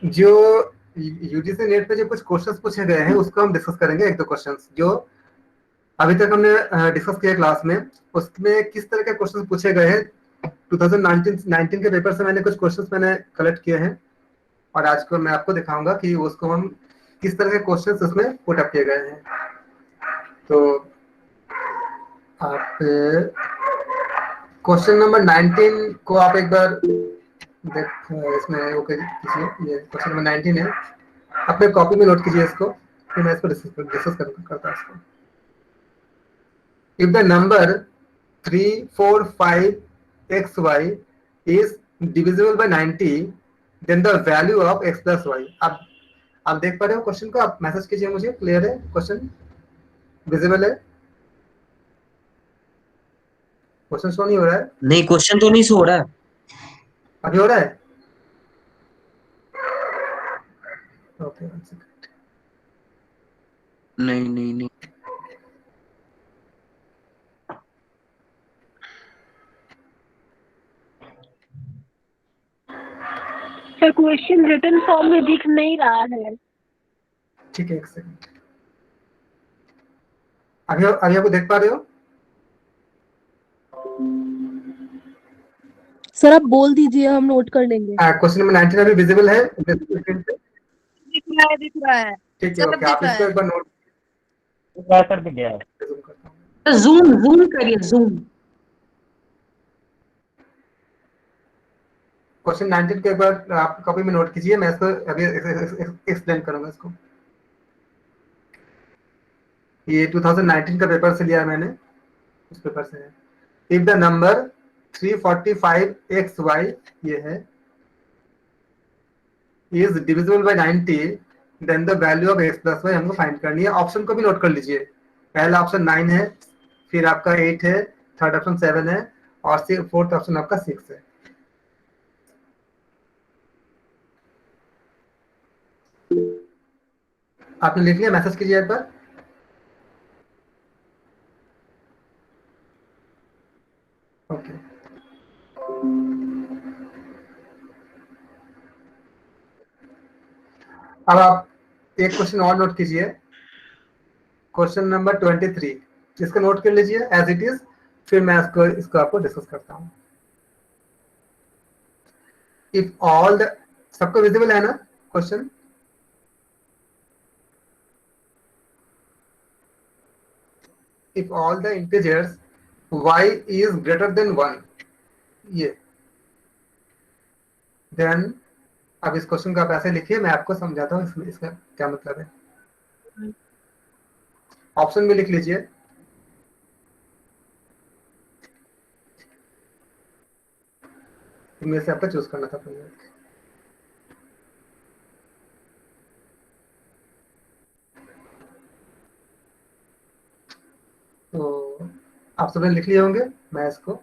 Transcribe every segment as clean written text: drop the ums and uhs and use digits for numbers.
जो UGC net पे जो कुछ क्वेश्चंस पूछे गए हैं उसको हम डिस्कस करेंगे, एक दो क्वेश्चंस जो अभी तक हमने डिस्कस किया क्लास में, उसमें किस तरह के क्वेश्चंस पूछे गए हैं। 2019 के पेपर से मैंने कुछ क्वेश्चंस मैंने कलेक्ट किए हैं और आज को मैं आपको दिखाऊंगा कि उसको हम किस तरह के क्वेश्चंस उसमें पुट अप किए गए हैं। तो आप क्वेश्चन नंबर 19 को आप एक बार इसमें ओके कीजिए। ये क्वेश्चन नंबर 19 है, अपने कॉपी में नोट कीजिए इसको, फिर मैं इसको डिस्कस करता हूँ इसको। If the number 345xy is divisible by 90, then the value of x plus y। आप देख पा रहे हो क्वेश्चन को? आप मैसेज कीजिए मुझे, क्लियर है क्वेश्चन, विजिबल है? क्वेश्चन शो नहीं हो रहा है? नहीं, क्वेश्चन तो नहीं हो रहा है। अभी हो रहा है? ओके, नहीं नहीं नहीं। सर क्वेश्चन रिटन फॉर्म में दिख नहीं रहा है। ठीक है, एक सेकंड। अभी आपको देख पा रहे हो? सर आप बोल दीजिए, हम नोट कर लेंगे। क्वेश्चन नंबर 19 अभी विजिबल है? दिख रहा है, दिख रहा है। ठीक है, ओके, आप इसको एक बार नोट कर भी गया है। जूम जूम करिए, जूम। क्वेश्चन 19 के एक बार आप कॉपी में नोट कीजिए, मैं इसको अभी एक्सप्लेन करूंगा इसको। ये 2019 का पेपर से लिया है मैंने, उस पेपर से है। इफ द नंबर 345xy ये है is divisible by 90, then the value of x plus y हमको फाइंड करनी है। ऑप्शन को भी नोट कर लीजिए। पहला ऑप्शन 9 है, फिर आपका 8 है, थर्ड ऑप्शन 7 है और फोर्थ ऑप्शन आपका 6 है। आपने लिख लिया? मैसेज कीजिए एक बार। ओके, अब आप एक क्वेश्चन और नोट कीजिए, क्वेश्चन नंबर 23, इसको नोट कर लीजिए एज इट इज, फिर मैं इसको आपको डिस्कस करता हूँ। इफ ऑल द, सबको विजिबल है ना question? If all the integers y is greater than 1, ये देन, अब इस क्वेश्चन को आप ऐसे लिखिए, मैं आपको समझाता हूँ इसका क्या मतलब है। ऑप्शन में लिख लीजिए। इनमें से आपको चूज करना था पहले। तो आप सबने लिख लिए होंगे, मैं इसको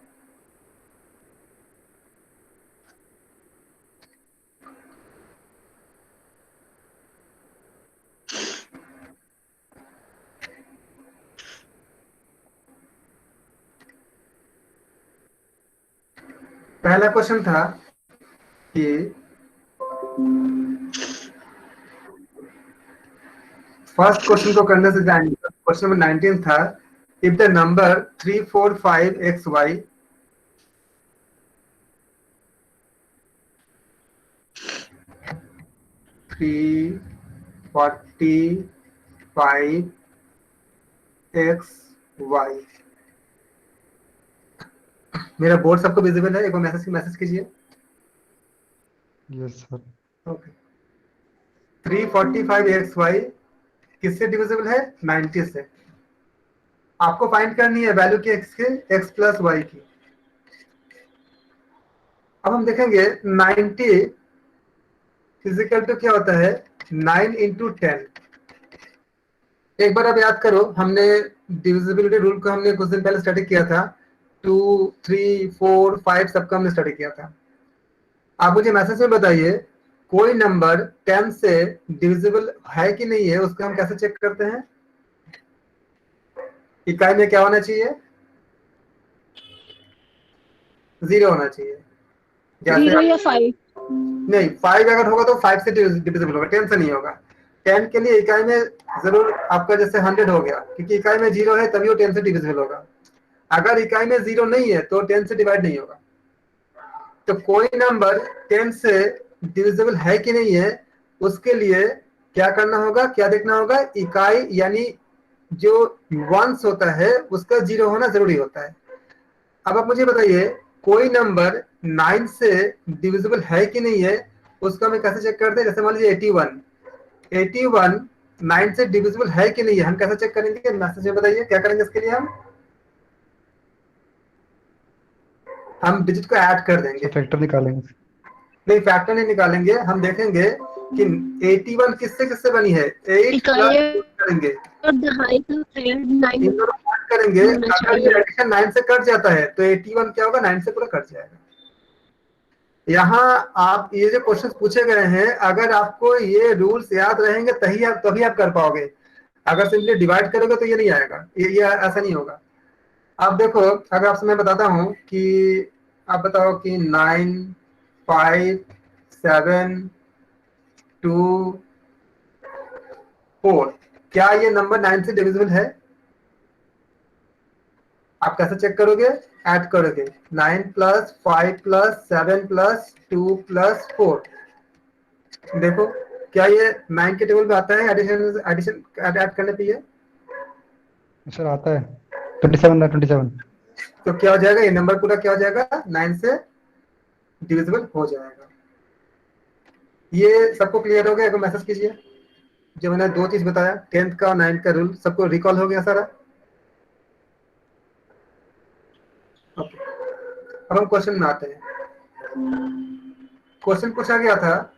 पहला क्वेश्चन था कि फर्स्ट क्वेश्चन को करने से जाएंगे। क्वेश्चन नंबर 19 था, if the number 345xy three 45xy, मेरा बोर्ड सबको विजिबल है? एक बार मैसेज कीजिए। Yes sir. ओके, 345xy किससे डिविजिबल है? 90 से। आपको फाइंड करनी है वैल्यू की x के, x प्लस y की। अब हम देखेंगे 90 फिजिकल टू क्या होता है? 9 इंटू 10। एक बार अब याद करो, हमने डिविजिबिलिटी रूल को हमने कुछ दिन पहले स्टडी किया था। 2, 3, 4, 5 सबका हमने स्टडी किया था। आप मुझे मैसेज में बताइए, कोई नंबर 10 से डिविजिबल है कि नहीं है, उसको हम कैसे चेक करते हैं? इकाई में क्या होना चाहिए? 0 होना चाहिए। 0 या 5। नहीं 5 अगर होगा तो 5 से डिविजिबल होगा, 10 से नहीं होगा। 10 के लिए इकाई में जरूर आपका जैसे 100 हो गया, क्योंकि इकाई में 0 है तभी वो 10 से डिविजिबल होगा। अगर इकाई में 0 नहीं है तो 10 से डिवाइड नहीं होगा। तो कोई नंबर 10 से डिविजिबल है कि नहीं है, उसके लिए क्या करना होगा, क्या देखना होगा, इकाई यानी जो वंस होता है उसका 0 होना जरूरी होता है। अब आप मुझे बताइए कोई नंबर 9 से डिविजिबल है कि नहीं है, उसको हमें कैसे चेक करते हैं। जैसे मान लीजिए 81 9 से डिविजिबल है कि नहीं है, हम कैसे चेक करेंगे, मैसेज में बताइए क्या करेंगे। इसके लिए हम डिजिट को ऐड कर देंगे, फैक्टर निकालेंगे। नहीं फैक्टर नहीं निकालेंगे, हम देखेंगे कि 81 किससे किससे बनी है, 8 प्लस करेंगे, इन दोनों ऐड करेंगे। अगर ये एडिशन 9 से कट जाता है तो 81 क्या होगा, 9 से पूरा कट जाएगा। यहाँ आप ये जो क्वेश्चन पूछे गए हैं, अगर आपको ये रूल्स याद रहेंगे तभी आप कर पाओगे। अगर सिंपली डिवाइड करोगे तो ये नहीं आएगा, ये ऐसा नहीं होगा। अब देखो, अगर आपसे मैं बताता हूं कि आप बताओ कि 9 5 7 2 4, क्या ये नंबर 9 से डिविजिबल है? आप कैसे चेक करोगे, ऐड करोगे 9 प्लस 5 प्लस 7 प्लस 2 प्लस 4। देखो क्या ये 9 के टेबल पे आता है, एडिशन ऐड करने पे ये सर आता है 27। तो क्या हो जाएगा, ये नंबर पूरा क्या हो जाएगा, 9 से डिविजिबल हो जाएगा। ये सबको क्लियर हो गया? एक मैसेज कीजिए। जो मैंने 2 चीज बताया, 10th का और 9th का रूल, सबको रिकॉल हो गया सारा? अब हम क्वेश्चन में आते हैं। क्वेश्चन पूछा गया था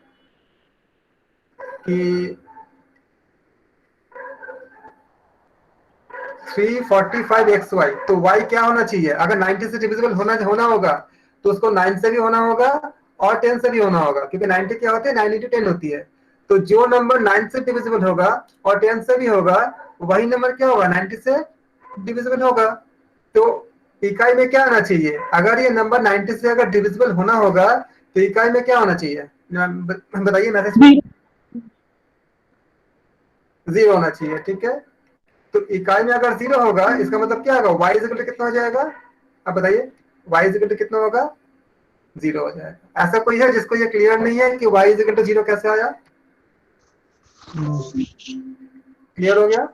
कि 345xy, तो y क्या होना चाहिए? अगर 90 से डिविजिबल होना होगा तो उसको 9 से भी होना होगा और 10 से भी होना होगा, क्योंकि 90 क्या होती है, 9 into 10 होती है। तो जो नंबर 9 से डिविजिबल होगा और 10 से भी होगा, वही नंबर क्या होगा, 90 से डिविजिबल होगा। तो इकाई में क्या आना चाहिए, अगर ये नंबर 90 से अगर डिविजिबल होना होगा तो इकाई में क्या होना चाहिए, बताइए मैसेज में। 0 होना चाहिए, ठीक है। तो इकाई में अगर 0 होगा, इसका मतलब क्या होगा, y इक्वल टू कितना हो जाएगा, अब बताइए y इक्वल टू कितना होगा, 0 हो जाएगा। ऐसा कोई है जिसको ये क्लियर नहीं है कि y इक्वल टू 0 कैसे आया? क्लियर हो गया?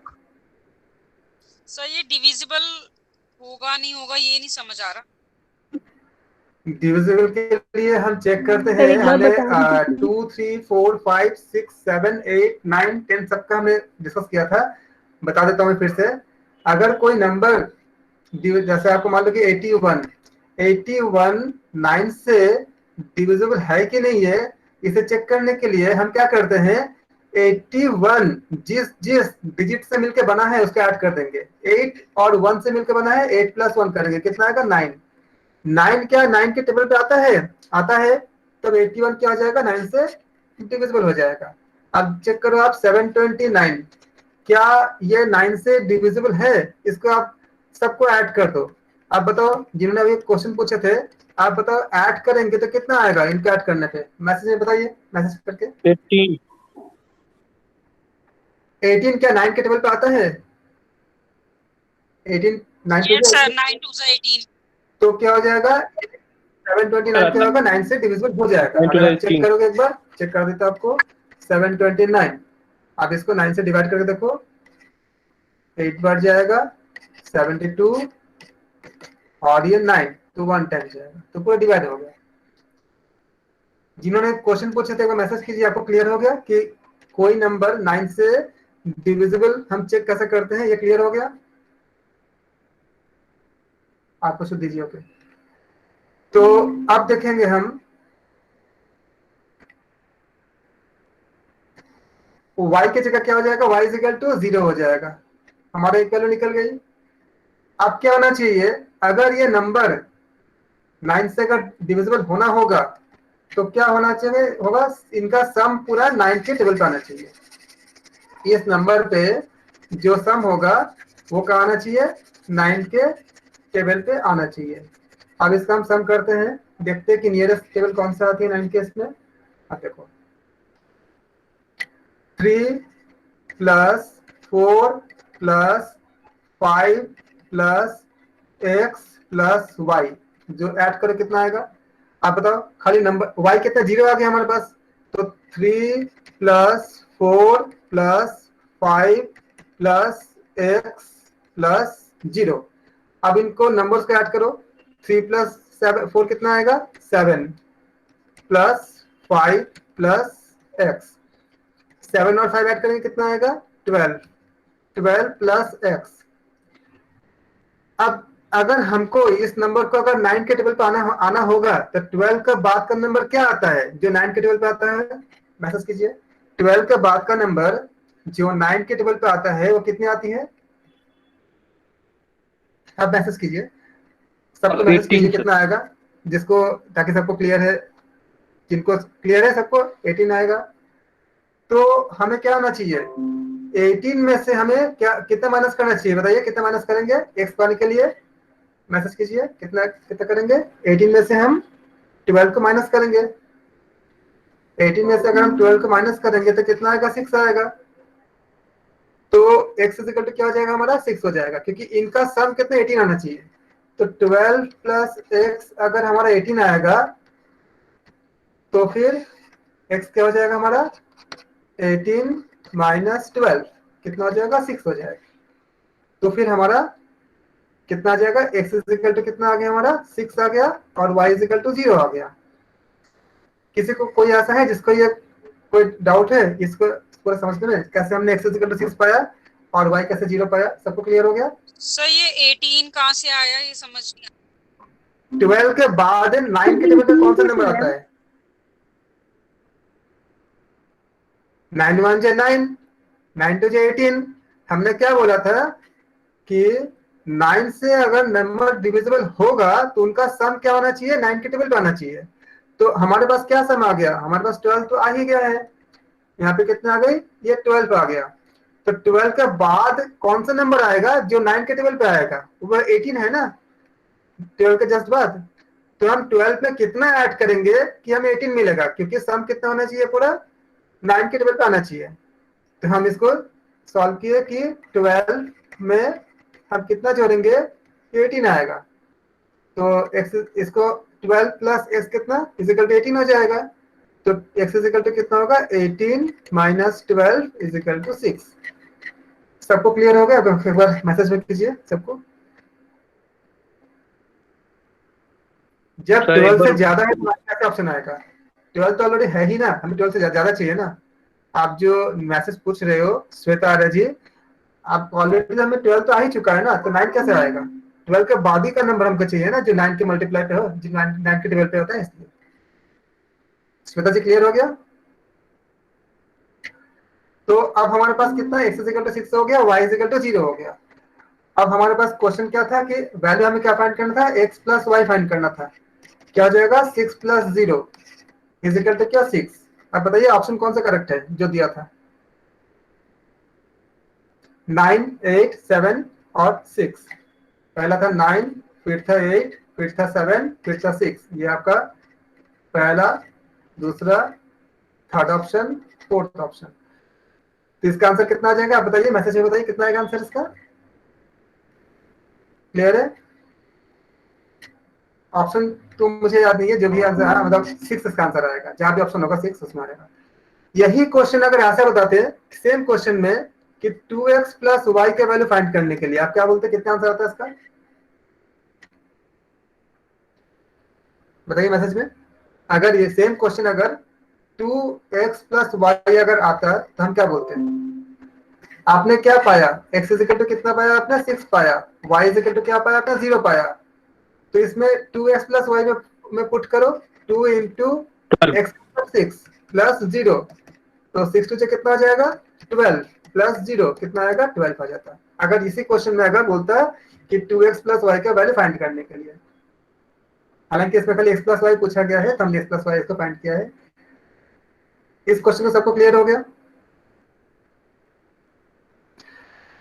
सर ये डिविजिबल होगा नहीं होगा ये नहीं समझ आ रहा। डिविजिबल के लिए हम चेक करते हैं, हमने 2 3 4 5 6 7 8 9 10 सबका हमने डिस्कस किया था। बता देता हूँ मैं फिर से। अगर कोई नंबर जैसे आपको मान लो कि 81 9 से डिविजिबल है कि नहीं है, इसे चेक करने के लिए हम क्या करते हैं, 81 जिस डिजिट से मिलके बना है उसको ऐड कर देंगे। 8 और 1 से मिलकर बना है, 8 प्लस 1 करेंगे, कितना आएगा, 9। 9 क्या 9 के टेबल पे आता है, तब 81 क्या हो जाएगा, 9 से डिविजिबल हो जाएगा। अब चेक करो आप 729, क्या ये 9 से डिविजिबल है? इसको आप सबको ऐड कर दो। आप बताओ, जिन्होंने अभी क्वेश्चन पूछे थे, आप बताओ ऐड करेंगे तो कितना आएगा इनको ऐड करने पे, मैसेज में बताइए, मैसेज करके। 18 क्या 9 के टेबल पे आता है? 18 9 Yes sir, 9 2 से 18। तो क्या हो जाएगा, 729 क्या होगा, 9 से डिविजिबल हो जाएगा। अगर आप चेक करोगे, एक बार चेक कर देता आपको, 729 आप इसको 9 से डिवाइड करके देखो, 8 बढ़ जाएगा, 72 और ये 9 तो 110 जाएगा, तो पूरा डिवाइड हो गया। जिन्होंने क्वेश्चन पूछे थे वो मैसेज कीजिए, आपको क्लियर हो गया कि कोई नंबर 9 से डिविजिबल हम चेक कैसे करते हैं, ये क्लियर हो गया? आपको शुद्ध दीजिए, ओके। तो अब देखेंगे हम y की जगह क्या हो जाएगा, y इक्वल टू 0 हो जाएगा, हमारा एक वैल्यू निकल गई। अब क्या होना चाहिए, अगर ये नंबर 9 से अगर डिविजिबल होना होगा तो क्या होना चाहिए, होगा इनका सम पूरा 9 के टेबल पे आना चाहिए। इस नंबर पे जो सम होगा वो क्या आना चाहिए, 9 के टेबल पे आना चाहिए। अब इसका हम सम करते हैं, देखते हैं कि नियरेस्ट टेबल कौन सा आती है 9 के इसमें। अब देखो 3 plus 4 plus 5 plus x plus Y, जो ऐड करो कितना आएगा आप बताओ। खाली नंबर y कितना, 0 आ गया हमारे पास, तो 3 plus 4 plus 5 plus x plus 0। अब इनको नंबर्स को ऐड करो, 3 प्लस 4 कितना आएगा 7 प्लस 5 प्लस x, 7 और 5 ऐड करेंगे कितना आएगा 12 प्लस x। अब अगर हमको इस नंबर को अगर 9 के टेबल पे आना होगा तो 12 का बाद का नंबर क्या आता है जो 9 के टेबल पे आता है, मैसेज कीजिए। 12 का बाद का नंबर जो 9 के टेबल पे आता है वो कितनी आती है, अब मैसेज कीजिए, सबको मैसेज कीजिए कितना आएगा, जिसको, ताकि सबको क्लियर है, जिनको क्लियर है सबको 18 आएगा। तो हमें क्या होना चाहिए, 18 में से हमें क्या कितना माइनस करना चाहिए, बताइए कितना माइनस करेंगे x पाने के लिए, मैसेज कीजिए कितना कितना करेंगे। 18 में से हम 12 को माइनस करेंगे, 18 में से अगर हम 12 को माइनस करेंगे तो कितना आएगा 6 आएगा। तो x इज इक्वल टू क्या हो जाएगा हमारा 6 हो जाएगा, क्योंकि इनका सम कितना 18 आना चाहिए। तो 12 प्लस x अगर हमारा 18 आएगा तो फिर x क्या हो जाएगा हमारा 18 माइनस 12 कितना हो जाएगा 6 हो जाएगा। तो फिर हमारा कितना आ जाएगा, x इज इक्वल टू कितना आ गया हमारा 6 आ गया और y इज इक्वल टू 0 आ गया। किसी को कोई ऐसा है जिसको ये कोई डाउट है इसको पूरा समझने में, कैसे हमने x इज इक्वल टू 6 पाया और y कैसे 0 पाया, सबको क्लियर हो गया। सर ये 18 कहाँ से आया ये समझ नहीं आया। 12 के बाद 9 के टेबल पे कौन सा नंबर आता है, 9 1 जे 9, 9 2 जे 18। हमने क्या बोला था कि 9 से अगर नंबर डिविजिबल होगा तो उनका सम क्या होना चाहिए 9 के टेबल पे आना चाहिए। तो हमारे पास क्या सम आ गया, हमारे पास 12 तो आ ही गया है, यहाँ पे कितना आ गई ये 12 आ गया। तो 12 के बाद कौन सा नंबर आएगा जो 9 के टेबल पे आएगा, वो 18 है ना 12 के जस्ट बाद। तो हम 12 में कितना ऐड करेंगे कि हमें 18 मिलेगा, क्योंकि सम कितना होना चाहिए पूरा 9 के टेबल पे आना चाहिए। तो हम इसको सॉल्व किए कि 12 में हम कितना जोड़ेंगे 18 आएगा। तो x इसको 12 प्लस x कितना इज इक्वल टू 18 हो जाएगा। तो x इज इक्वल टू कितना होगा 18 माइनस 12 इज इक्वल टू 6। सबको क्लियर हो गया, एक बार मैसेज में कीजिए सबको। जब 12 से ज्यादा है तो कैसे ऑप्शन आएगा, 12 तो ऑलरेडी है ही ना, हमें 12 से ज्यादा चाहिए ना। आप जो मैसेज पूछ रहे हो श्वेता आर्य जी, आप ऑलरेडी हमें 12 तो आ ही चुका है ना, तो 9 कैसे आएगा, 12 के बाद ही का नंबर हमको चाहिए ना जो 9 के मल्टीप्लाई पे हो, जो 9 के टेबल पे होता है, इसलिए। श्वेता जी क्लियर हो गया। तो अब हमारे पास कितना x इज इक्वल टू 6 हो गया, y इज इक्वल टू 0 हो गया। अब हमारे पास क्वेश्चन क्या था कि वैल्यू हमें क्या फाइंड करना था, x प्लस वाई फाइंड करना था। क्या हो जाएगा 6 प्लस 0 इज इक्वल टू क्या 6। अब बताइए ऑप्शन कौन सा करेक्ट है जो दिया था, 9 8 7 और 6। पहला था 9, फिर था 8, फिर था 7, फिर था 6। ये आपका पहला, दूसरा, थर्ड ऑप्शन, फोर्थ ऑप्शन। तो इसका आंसर कितना आ जाएगा आप बताइए, मैसेज में बताइए कितना आएगा आंसर इसका, क्लियर है। ऑप्शन तो मुझे याद नहीं है, जो भी आंसर है मतलब 6 इसका आंसर आएगा, जहां भी ऑप्शन होगा 6 उसमें आएगा। यही क्वेश्चन अगर ऐसा बताते हैं सेम क्वेश्चन में कि 2x प्लस वाई के वैल्यू फाइंड करने के लिए, आप क्या बोलते कितना आंसर आता है इसका, बताइए मैसेज में। अगर ये सेम क्वेश्चन अगर 2x प्लस वाई अगर आता तो हम क्या बोलते हैं। आपने क्या पाया, x इज इक्वल टू कितना पाया आपने 6 पाया, y इज इक्वल टू क्या पाया आपने 0 पाया। तो इसमें 2x प्लस वाई में पुट करो 2 इंटू एक्स 6 प्लस 0, तो 6 2 से कितना आ जाएगा 12 प्लस 0 कितना आएगा 12 आ जाता है। अगर इसी क्वेश्चन में अगर बोलता है कि 2x प्लस वाई का वैल्यू फाइंड करने के लिए, हालांकि इसमें खाली x प्लस वाई पूछा गया है तो हमने x प्लस वाई इसको फाइंड किया है। इस क्वेश्चन को सबको क्लियर हो गया।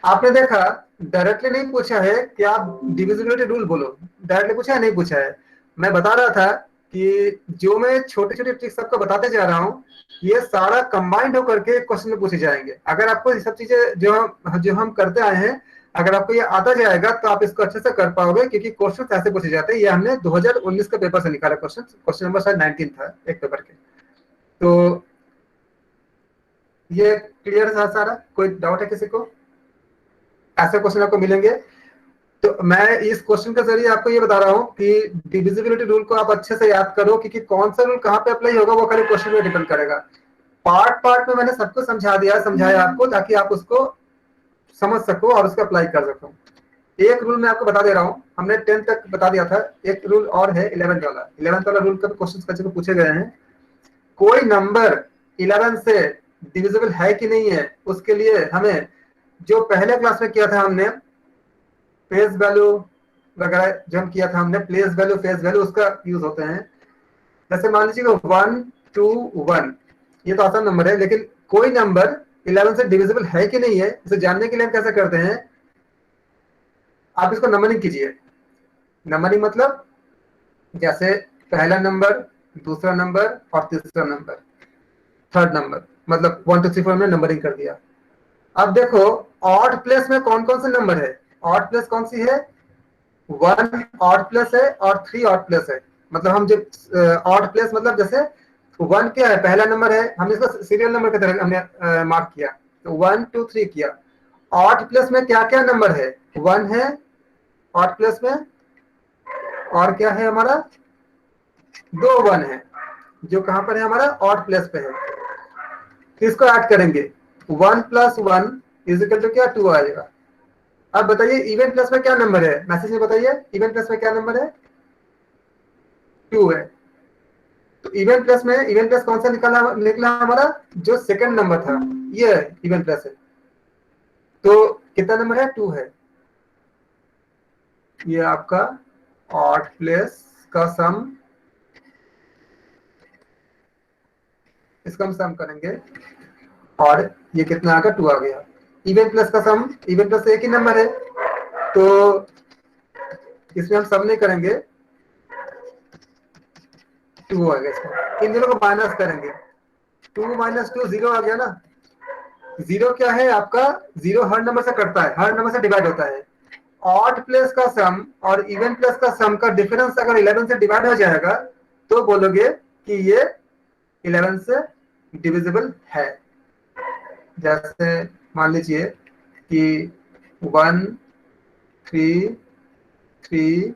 आपने देखा डायरेक्टली नहीं पूछा है कि आप डिविजिबिलिटी रूल बोलो, डायरेक्टली पूछा है नहीं पूछा है। मैं बता रहा था कि जो मैं छोटे छोटे ट्रिक्स आपको बताते जा रहा हूँ ये सारा कंबाइंड होकर के क्वेश्चन में पूछे जाएंगे। अगर आपको ये सब चीजें जो हम करते आए हैं अगर आपको ये आता जाएगा तो आप इसको अच्छे से कर पाओगे, क्योंकि क्वेश्चन ऐसे पूछे जाते हैं। ये हमने 2019 के पेपर से निकाला क्वेश्चन नंबर शायद 19 था एक पेपर के। तो ये क्लियर था सारा? कोई डाउट है किसी को? ऐसे क्वेश्चन आपको मिलेंगे। तो मैं इस क्वेश्चन के जरिए आपको ये बता रहा हूँ कि डिविजिबिलिटी रूल को आप अच्छे से याद करो, क्योंकि कौन सा रूल कहाँ पे अप्लाई होगा वो खाली क्वेश्चन में डिपेंड करेगा। पार्ट में मैंने सबको समझाया आपको, ताकि आप उसको समझ सको और उसको अप्लाई कर सको। एक रूल मैं आपको बता दे रहा हूँ, हमने 10 तक बता दिया था, एक रूल और है 11th वाला रूल का क्वेश्चन पूछे गए हैं। कोई नंबर 11 से डिविजिबल है कि नहीं है, उसके लिए हमें जो पहले क्लास में किया था हमने फेस वैल्यू वगैरह जो हम किया था हमने, प्लेस वैल्यू फेस वैल्यू उसका यूज होते हैं। जैसे मान लीजिए 1 2 1 ये तो आसान नंबर है, लेकिन कोई नंबर 11 से डिविजिबल है कि नहीं है इसे जानने के लिए हम कैसे करते हैं, आप इसको नंबरिंग कीजिए। नंबरिंग मतलब जैसे पहला नंबर, दूसरा नंबर और तीसरा नंबर, थर्ड नंबर, मतलब 1 2 3 4 हमने नंबरिंग कर दिया। अब देखो ऑड प्लेस में कौन कौन से नंबर है। ऑड प्लेस कौन सी है? 1 ऑड प्लेस है और 3 ऑड प्लेस है। मतलब हम जब ऑड प्लेस मतलब जैसे 1 क्या है, पहला नंबर है, हमने इसको सीरियल नंबर की तरह हमने मार्क किया, तो 1 2 3 किया। ऑड प्लेस में क्या क्या नंबर है? 1 है ऑड प्लेस में, और क्या है हमारा 2 1 है जो कहां पर है हमारा ऑड प्लेस पे है। तो इसको ऐड करेंगे 1 + 1 = क्या 2 आ जाएगा। अब बताइए इवन प्लस में क्या नंबर है, मैसेज में बताइए इवन प्लस में क्या नंबर है? 2 है। तो इवन प्लस कौन सा निकला हमारा? जो सेकंड नंबर था ये इवन प्लस है। तो कितना नंबर है? 2 है। ये आपका ऑड प्लेस का सम, इसका हम सम करेंगे और ये कितना आ गया? 2 आ गया। इवन प्लस का सम, इवन प्लस एक ही नंबर है तो इसमें हम सम नहीं करेंगे, 2 आ गया। इसको इन दोनों को माइनस करेंगे, 2 - 2 0 आ गया ना। 0 क्या है आपका? 0 हर नंबर से कटता है, हर नंबर से डिवाइड होता है। ऑड प्लेस का सम और इवन प्लस का सम का डिफरेंस अगर 11 से डिवाइड हो जाएगा तो बोलोगे कि ये 11 से डिविजिबल है। जैसे मान लीजिए कि 1 3 3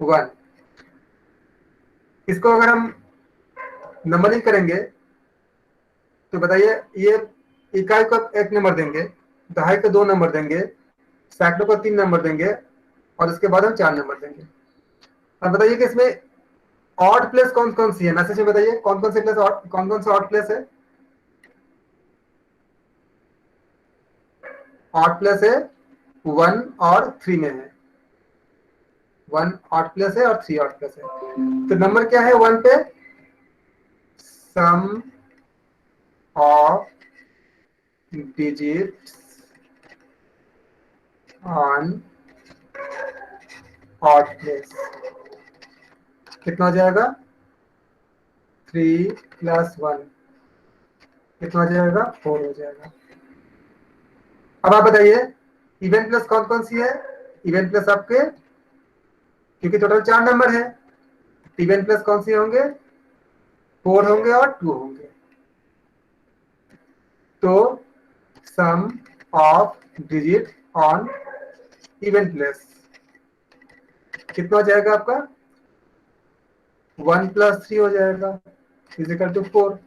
1, इसको अगर हम नंबरिंग करेंगे तो बताइए ये इकाई को एक नंबर देंगे, दहाई को 2 नंबर देंगे, सैकड़ों को 3 नंबर देंगे और इसके बाद हम 4 नंबर देंगे। अब बताइए कि इसमें ऑड प्लेस कौन कौन सी है, मैसेज में बताइए कौन कौन से ऑड प्लेस है? ऑड प्लेस है 1 और 3 में है, 1 ऑड प्लेस है और 3 ऑड प्लेस है। तो नंबर क्या है 1 पे? Sum of digits on odd place कितना हो जाएगा? 3 + 1 कितना हो जाएगा? 4 हो जाएगा। अब आप बताइए इवन प्लस कौन कौन सी है? इवन प्लस आपके, क्योंकि टोटल 4 नंबर है, इवन प्लस कौन सी होंगे? 4 होंगे और 2 होंगे। तो sum of digit on even plus कितना हो जाएगा आपका? 1 + 3 हो जाएगा = 4।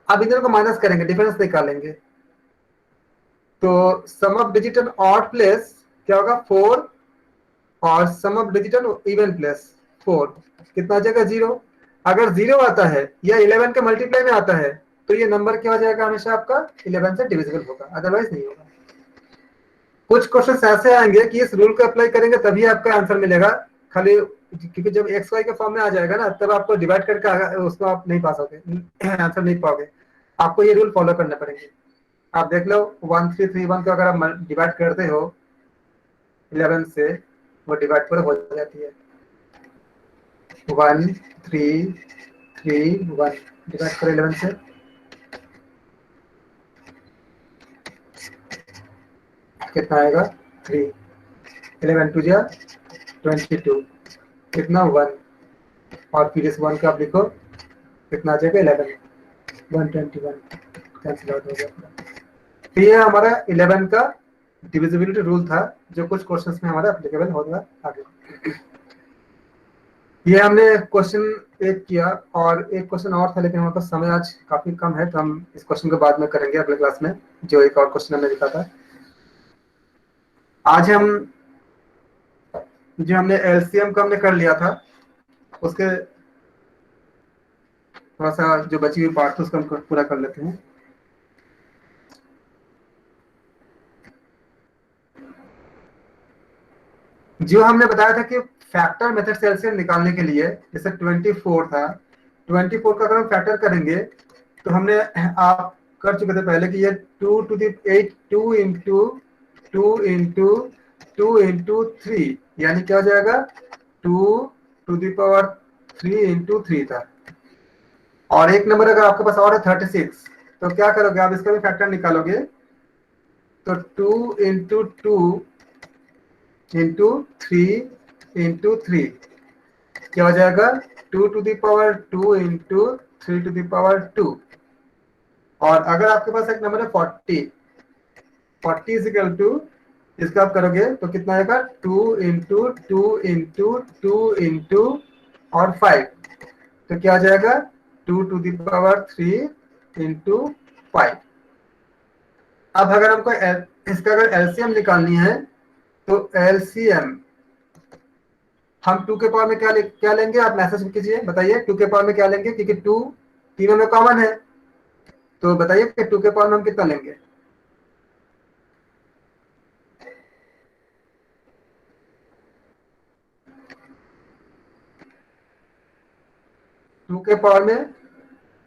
अब इधर को माइनस करेंगे, डिफरेंस निकालेंगे, तो sum of digit on odd place क्या होगा? 4 और sum of digit on even place 4 कितना आ जाएगा? 0। अगर 0 आता है या 11 के मल्टीप्लाई में आता है तो ये नंबर क्या हो जाएगा? हमेशा आपका 11 से डिविजिबल होगा, अदरवाइज नहीं होगा। कुछ क्वेश्चंस ऐसे आएंगे कि इस रूल को अप्लाई करेंगे तभी आपका आंसर मिलेगा, खाली क्योंकि जब एक्स वाई के फॉर्म में आ जाएगा ना तब आपको डिवाइड करके उसको आप नहीं पा सकते, आंसर नहीं पाओगे। आपको ये रूल फॉलो करने पड़ेंगे। आप देख लो 1 3 3 1 को अगर आप डिवाइड करते हो 11 से, वो डिवाइड पर हो जाती है। 1 3 3 1 डिवाइड करो 11 से, कितना आएगा 3, 11 टू जा 22, कितना 1, और फिर इस 1 का आप लिखो कितना आ जाएगा 11, 121 कैंसिल आउट हो गया पूरा। तो ये हमारा 11 का डिविजिबिलिटी रूल था, जो कुछ क्वेश्चंस में हमारा एप्लीकेबल होगा आगे। ये हमने क्वेश्चन एक किया, और एक क्वेश्चन और था, लेकिन हमारे पास समय आज काफी कम है, तो हम इस क्वेश्चन को बाद में करेंगे अगले क्लास में, जो एक और क्वेश्चन हमने लिखा था। आज हम जो हमने एलसीएम का हमने कर लिया था, उसके थोड़ा सा जो बची हुई पार्ट उसको हम पूरा कर लेते हैं। जो हमने बताया था कि फैक्टर मेथड से एलसीएम निकालने के लिए, जैसे 24 था, 24 का अगर हम फैक्टर करेंगे तो हमने आप कर चुके थे पहले कि ये 2 to the 8 2 into 2 into 2 into 3, यानी क्या हो जाएगा 2 to the power 3 into 3 था। और एक नंबर अगर आपके पास और है 36, तो क्या करोगे आप, इसका भी फैक्टर निकालोगे, तो 2 into 2 into 3 into 3 क्या हो जाएगा 2 to the power 2 into 3 to the power 2। और अगर आपके पास एक नंबर है 40 इज इक्वल टू, इसका आप करोगे तो कितना आएगा 2 into 2 into 2 into और 5, तो क्या आ जाएगा 2 to the power 3 into 5। अब अगर हमको इसका अगर एलसीएम निकालनी है, तो एलसीएम हम 2 के पावर में क्या लेंगे, आप मैसेज कीजिए, बताइए 2 के पावर में क्या लेंगे, क्योंकि 2 तीनों में कॉमन है, तो बताइए कि 2 के पावर में हम कितना लेंगे। 2 के पावर में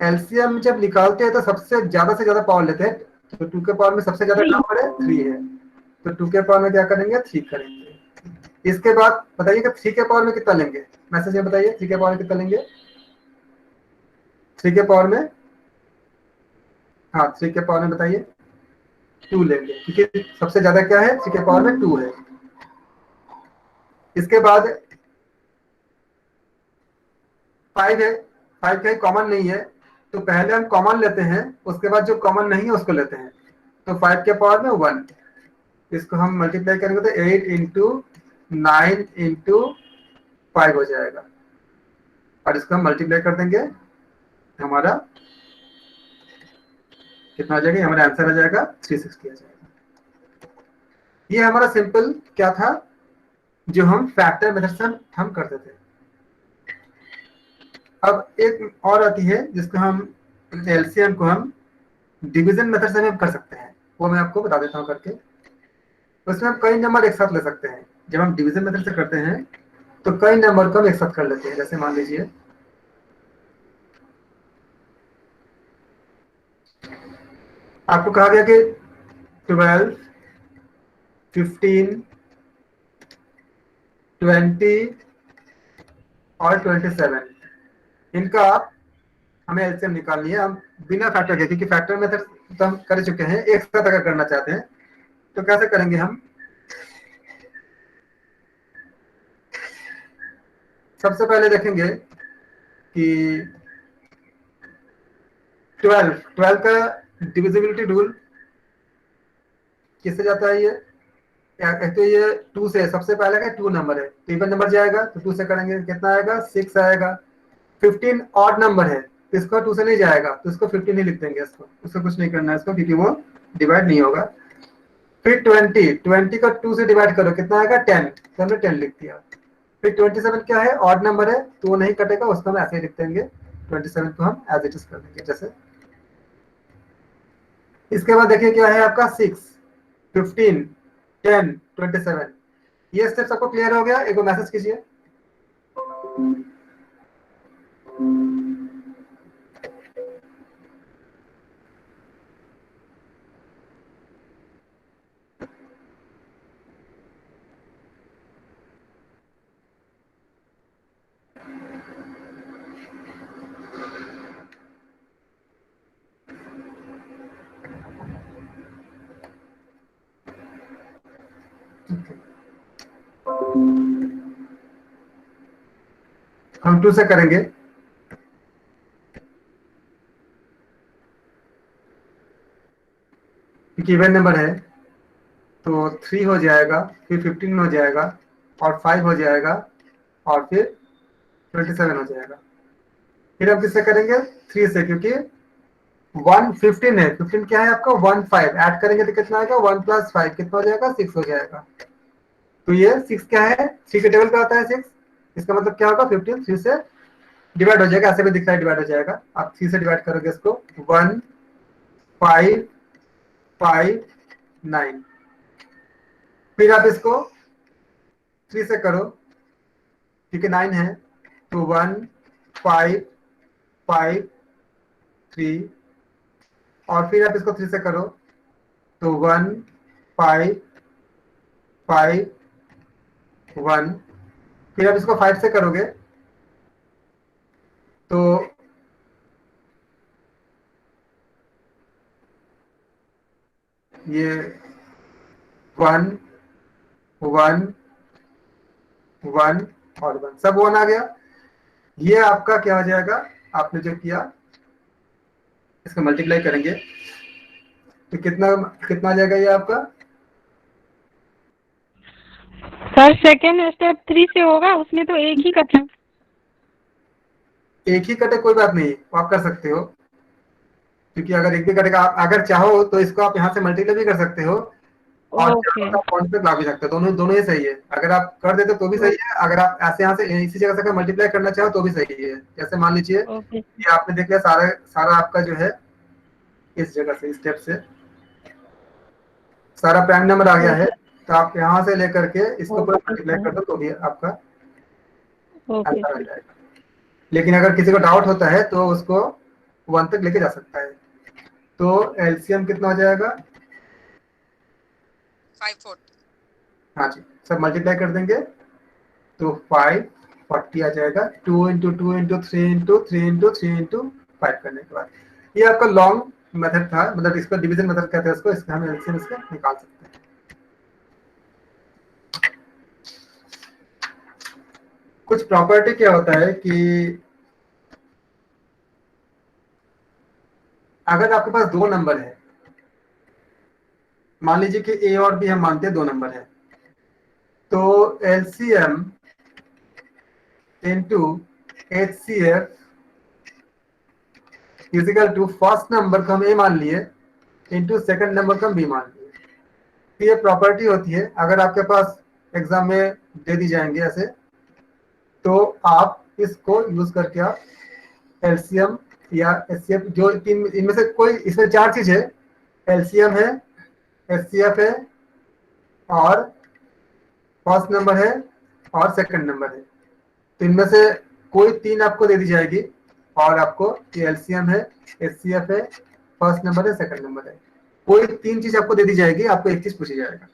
एलसीएम जब निकालते हैं तो सबसे ज्यादा से ज्यादा पावर लेते हैं, तो 2 के पावर में सबसे ज्यादा नंबर है 3 है, तो 2 के पावर में क्या करेंगे 3 करेंगे। इसके बाद बताइए कि 3 के पावर में कितना लेंगे, मैसेज में बताइए 3 के पावर में कितना लेंगे। 3 के पावर में, हाँ 3 के पावर में बताइए 2 लेंगे, क्योंकि सबसे ज्यादा क्या है 3 के पावर में 2 है। इसके बाद 5 है, 5 कहीं कॉमन नहीं है, तो पहले हम कॉमन लेते हैं, उसके बाद जो कॉमन नहीं है उसको लेते हैं, तो 5 के पावर में 1, इसको हम मल्टीप्लाई करेंगे तो 8 into 9 into 5 हो जाएगा, और इसको हम मल्टीप्लाई कर देंगे, हमारा कितना आ जाएगा, हमारा आंसर आ जाएगा 360 आ जाएगा। ये हमारा सिंपल क्या था, जो हम फैक्टर मेथड से हम करते थे। अब एक और आती है जिसको हम एलसीएम को हम डिवीजन मेथड से हम कर सकते हैं, वो मैं आपको बता देता हूँ करके। उसमें हम कई नंबर एक साथ ले सकते हैं, जब हम डिवीजन मेथड से करते हैं तो कई नंबर को हम एक साथ कर लेते हैं। जैसे मान लीजिए आपको कहा गया कि 12 15 20 और 27, इनका आप हमें एलसीएम निकालनी है, हम बिना फैक्टर के, क्योंकि फैक्टर मेथड तो हम कर चुके हैं, एक साथ अगर करना चाहते हैं तो कैसे करेंगे हम। सबसे पहले देखेंगे कि 12 का डिविजिबिलिटी रूल किससे जाता है, ये एक तो ये 2 से, सबसे पहले का 2 नंबर है, तो इवन नंबर जाएगा तो 2 से करेंगे, कितना आएगा 6 आएगा। 15 ऑड नंबर है, तो इसको 2 से नहीं जाएगा, तो इसको 15 ही लिख देंगे, उसको कुछ नहीं करना है इसको, क्योंकि वो डिवाइड नहीं होगा। फिर 20 का 2 से डिवाइड करो, कितना आएगा 10, तो हमने 10 लिख दिया। फिर 27 क्या है, ऑड नंबर है, तो वो नहीं कटेगा, उसको हम ऐसे ही लिख देंगे, 27 को हम एज इट इज कर देंगे जैसे। इसके बाद देखिए क्या है आपका 6 15 10 27, ये स्टेप सबको क्लियर हो गया, एक बार मैसेज कीजिए। हम 2 से करेंगे। क्योंकि इवन नंबर है तो 3 हो जाएगा, फिर 15 हो जाएगा, और 5 हो जाएगा, और फिर 27 हो जाएगा। फिर हम किससे करेंगे? 3 से, क्योंकि 1 15 है। 15 क्या है आपका? 1 5 ऐड करेंगे तो कितना आएगा? 1 + 5 कितना हो जाएगा? 6 हो जाएगा। तो ये 6 क्या है? 3 के टेबल पे आता है 6। इसका मतलब क्या होगा? 15 3 से डिवाइड हो जाएगा। ऐसे भी दिख रहा है डिवाइड हो जाएगा। आप 3 से डिवाइड करोगे इसको, 1 5 5 9। फिर आप इसको 3 से करो, क्योंकि 9 है, तो 1 5 5 3, और फिर आप इसको 3 से करो तो 1 5 5 1। फिर आप इसको 5 से करोगे तो ये 1 1 1 और 1, सब 1 आ गया। ये आपका क्या हो जाएगा? आपने जो किया इसका मल्टीप्लाई करेंगे तो कितना कितना आ जाएगा ये आपका? सर सेकेंड स्टेप 3 से होगा, उसमें तो एक ही कटा। एक ही कटे कोई बात नहीं, आप कर सकते हो, क्योंकि अगर एक भी कटेगा, आप अगर चाहो तो इसको आप यहाँ से मल्टीप्लाई भी कर सकते हो, और ओके पॉइंट पे ला भी सकते हो। दोनों दोनों ही सही है। अगर आप कर देते तो भी सही है, अगर आप ऐसे यहाँ से इसी जगह से मल्टीप्लाई करना चाहो तो भी सही है। जैसे मान लीजिए ओके ये आपने देख लिया, सारा आपका जो है इस जगह से स्टेप से सारा प्राइम नंबर आ गया है, तो आप यहाँ से लेकर के इसको पूरा मल्टीप्लाई कर दो तो भी आपका ओके आंसर आ जाएगा। लेकिन अगर किसी को डाउट होता है तो उसको 1 तक लेके जा सकता है। तो एलसीएम कितना हो जाएगा? 540। हाँ जी, सब मल्टीप्लाई कर देंगे तो 540 आ जाएगा। 2 × 2 × 3 × 3 × 3 × 5 करने के बाद ये आपका लॉन्ग मेथड था, मतलब इसको डिवीजन मेथड कहते हैं इसको। इसका हम एलसीएम इसका निकाल सकते हैं। कुछ प्रॉपर्टी क्या होता है कि अगर आपके पास 2 नंबर है, मान लीजिए कि ए और बी हम मानते हैं 2 नंबर है, तो LCM into HCF equal to first number को हम ए मान लिए इंटू सेकंड नंबर को हम बी मान लिए। तो ये प्रॉपर्टी होती है, अगर आपके पास एग्जाम में दे दी जाएंगे ऐसे, तो आप इसको यूज करके आप एलसीएम या एचसीएफ, जो तीन इनमें से कोई, इसमें 4 चीज है, एलसीएम है, एचसीएफ है, और फर्स्ट नंबर है, और सेकंड नंबर है। तो इनमें से कोई 3 आपको दे दी जाएगी, और आपको एलसीएम है, एचसीएफ है, फर्स्ट नंबर है, सेकंड नंबर है, कोई 3 चीज आपको दे दी जाएगी, आपको एक चीज पूछी जाएगा,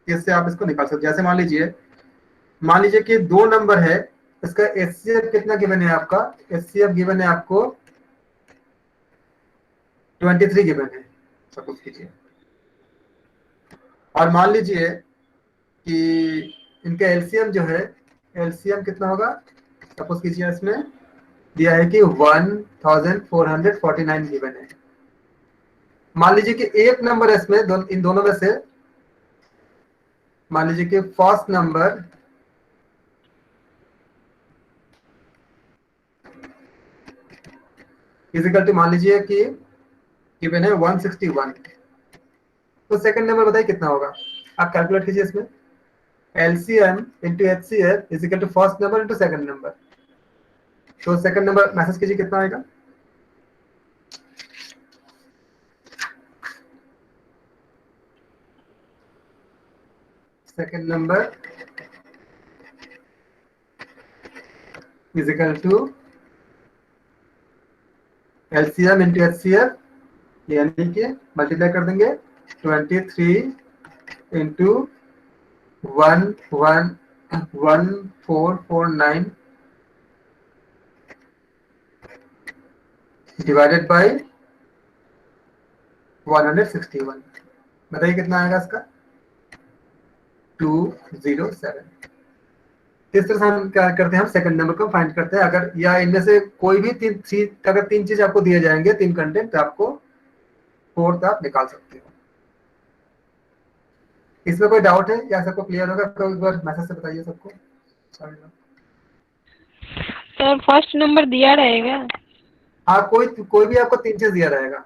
इससे आप इसको निकाल सकते। जैसे मान लीजिए कि 2 नंबर है, इसका एचसीएफ कितना गिवन है आपका? एचसीएफ गिवन है आपको 23 गिवन है, सपोज कीजिए। और मान लीजिए कि इनका एलसीएम जो है, एलसीएम कितना होगा? सपोज कीजिए इसमें दिया है कि 1449 गिवन है। मान लीजिए कि एक नंबर है इसमें, इन दोनों में से मान लीजिए कि फर्स्ट नंबर इजिकल टू, मान लीजिए कि गिवन है 161, तो सेकंड नंबर बताइए कितना होगा? आप कैलकुलेट कीजिए इसमें। LCM into HCF equal to first number into second number. तो सेकंड नंबर मैसेज कीजिए कितना आएगा? Second number equal to LCM into HCF, यानी कि मल्टीप्लाई कर देंगे 23 इंटू 1449 डिवाइडेड बाय 161। बताइए कितना आएगा इसका? 207। इस तरह से हम क्या करते हैं, हम सेकंड नंबर को फाइंड करते हैं। अगर या इनमें से कोई भी अगर तीन चीज आपको दिए जाएंगे, तीन कंटेंट, तो आपको फोर्थ आप निकाल सकते हो। इसमें कोई डाउट है या सबको क्लियर होगा? तो एक बार मैसेज से बताइए सबको। सर फर्स्ट नंबर दिया रहेगा। हाँ, कोई भी आपको तीन चीज दिया रहेगा।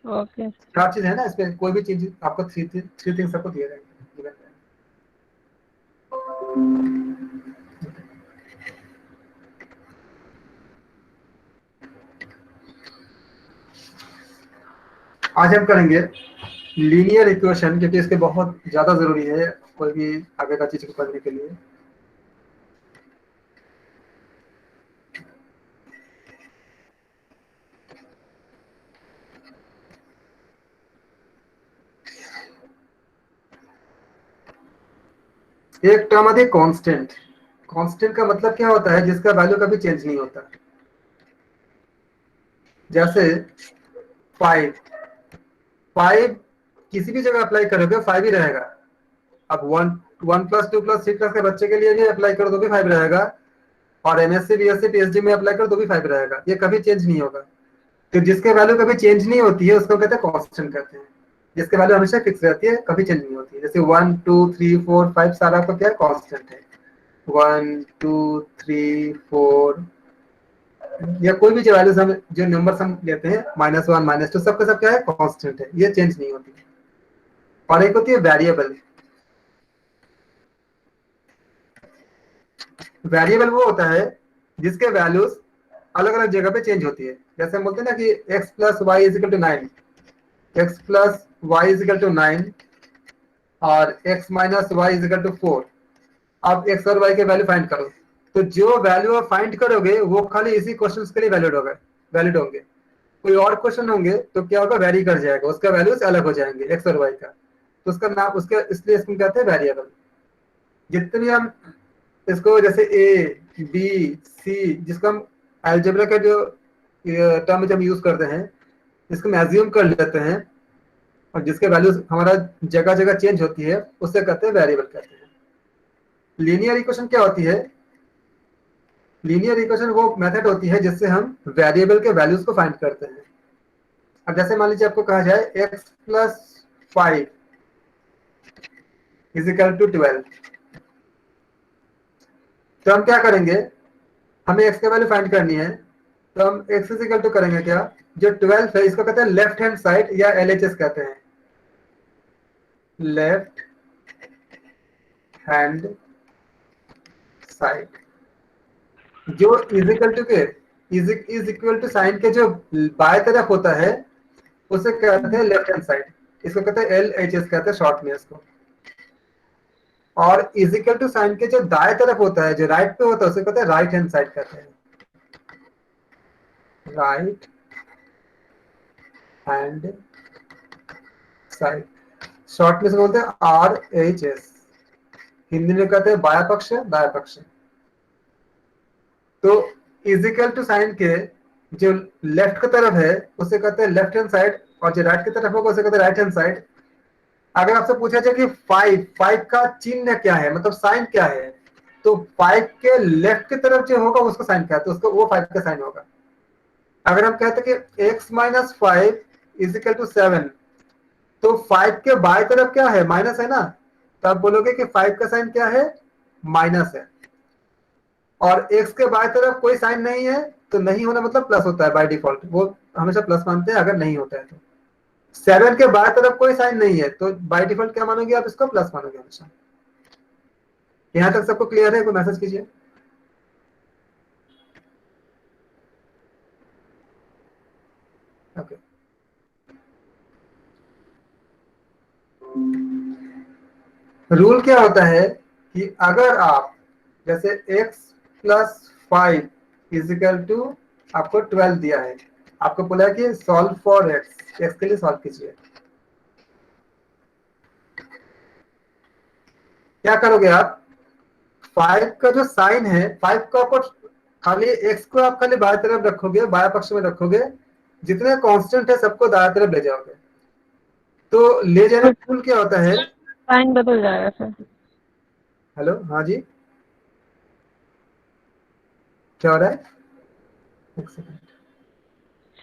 ओके। चार चीज है ना इसमें, कोई भी चीज आपको थ्री थिंग्स सबको दिए रहेंगे। आज हम करेंगे लीनियर इक्वेशन, क्योंकि इसके बहुत ज्यादा जरूरी है कोई भी आगे का चीज को करने के लिए। एक टर्म आती है कांस्टेंट। कांस्टेंट का मतलब क्या होता है? जिसका वैल्यू कभी चेंज नहीं होता। जैसे 5 किसी भी जगह अप्लाई करोगे 5 ही रहेगा। अब 1 + 2 + 3 क्लास के बच्चे के लिए भी अप्लाई करो तो भी 5 रहेगा, और एमएससी बीएससी पीएचडी में अप्लाई करो तो भी 5 रहेगा। ये कभी चेंज नहीं होगा। तो जिसके वैल्यू कभी चेंज नहीं होती है उसको कहते हैं कांस्टेंट कहते हैं। जिसके वैल्यू हमेशा फिक्स रहती है, कभी चेंज नहीं होती है। जैसे 1 2 3 4 5 सारा आपका क्या है? कांस्टेंट है। 1 2 3 4 या कोई भी जो वैल्यूज हम जो नंबर्स हम लेते हैं, -1 -2, सबका सब क्या है? कांस्टेंट है, ये चेंज नहीं होती है। और एक होती है वेरिएबल। वेरिएबल वो होता है जिसके वैल्यूज अलग अलग जगह पे चेंज होती है। जैसे हम बोलते हैं ना कि x + y = 9, x + y = 9 और x - y = 4। अब x और y के वैल्यू फाइंड करो, तो जो वैल्यू आप फाइंड करोगे वो खाली इसी क्वेश्चन के लिए वैलिड होंगे। कोई और क्वेश्चन होंगे तो क्या होगा? वेरी कर जाएगा, उसका वैल्यूज अलग हो जाएंगे x और y का। तो उसका नाम उसके इसलिए इसको कहते हैं वेरिएबल। जितने भी हम इसको जैसे a b c, जिसको हम अलजेब्रा का जो टर्म जब यूज करते हैं, इसको हम एज्यूम कर लेते हैं, और जिसके वैल्यूज हमारा जगह जगह चेंज होती है, उससे कहते हैं वेरिएबल कहते हैं। लीनियर इक्वेशन क्या होती है? लीनियर इक्वेशन वो मेथड होती है जिससे हम वेरिएबल के वैल्यूज को फाइंड करते हैं। अब जैसे मान लीजिए आपको कहा जाए x + 5 = 12, तो हम क्या करेंगे? हमें x की वैल्यू फाइंड करनी है, तो हम x = करेंगे क्या? जो 12 है इसको कहते हैं लेफ्ट हैंड साइड, या LHS कहते हैं, लेफ्ट हैंड साइड। जो इज इक्वल टू साइन के जो बाएं तरफ होता है उसे कहते हैं लेफ्ट हैंड साइड। इसको कहते हैं LHS कहते हैं शॉर्ट में इसको। और इज इक्वल टू साइन के जो दाएं तरफ होता है, जो राइट पे होता है, उसे कहते हैं राइट हैंड साइड कहते हैं, राइट हैंड साइड। शॉर्ट में से बोलते हैं RHS। हिंदी में कहते हैं बाया पक्ष, दाया पक्ष। तो इज इक्वल टू साइन के जो लेफ्ट की तरफ है उसे कहते हैं लेफ्ट हैंड साइड, और जो राइट की तरफ होगा उसे कहते हैं राइट हैंड साइड। अगर आपसे पूछा जाए कि 5 का चिन्ह क्या है, मतलब साइन क्या है, तो 5 के लेफ्ट की तरफ जो होगा उसका साइन क्या है? तो उसको वो 5 का साइन होगा। अगर हम कहते हैं कि x - 5 = 7, तो 5 के बाएं तरफ क्या है? माइनस है ना, तो आप बोलोगे कि 5 का साइन क्या है? माइनस है। और x के बाएं तरफ कोई साइन नहीं है, तो नहीं होना मतलब प्लस होता है बाय डिफॉल्ट, वो हमेशा प्लस मानते हैं अगर नहीं होता है तो। 7 के बाएं तरफ कोई साइन नहीं है, तो बाय डिफॉल्ट क्या मानोगे आप? इसको प्लस मानोगे हमेशा। यहां तक सबको क्लियर है? कोई मैसेज कीजिए। ओके, रूल क्या होता है कि अगर आप जैसे x + 5 = आपको 12 दिया है, आपको बोला है कि सॉल्व फॉर x के लिए सॉल्व कीजिए। क्या करोगे आप? 5 का जो साइन है, 5 को आपको खाली x को आप खाली बाएं तरफ रखोगे, बाएं पक्ष में रखोगे, जितने कांस्टेंट है सबको दाएं तरफ ले जाओगे। तो ले जाने का रूल क्या होता है? साइन बदल जाएगा सर। हेलो, हाँ जी, क्या हो रहा है? एक सेकंड।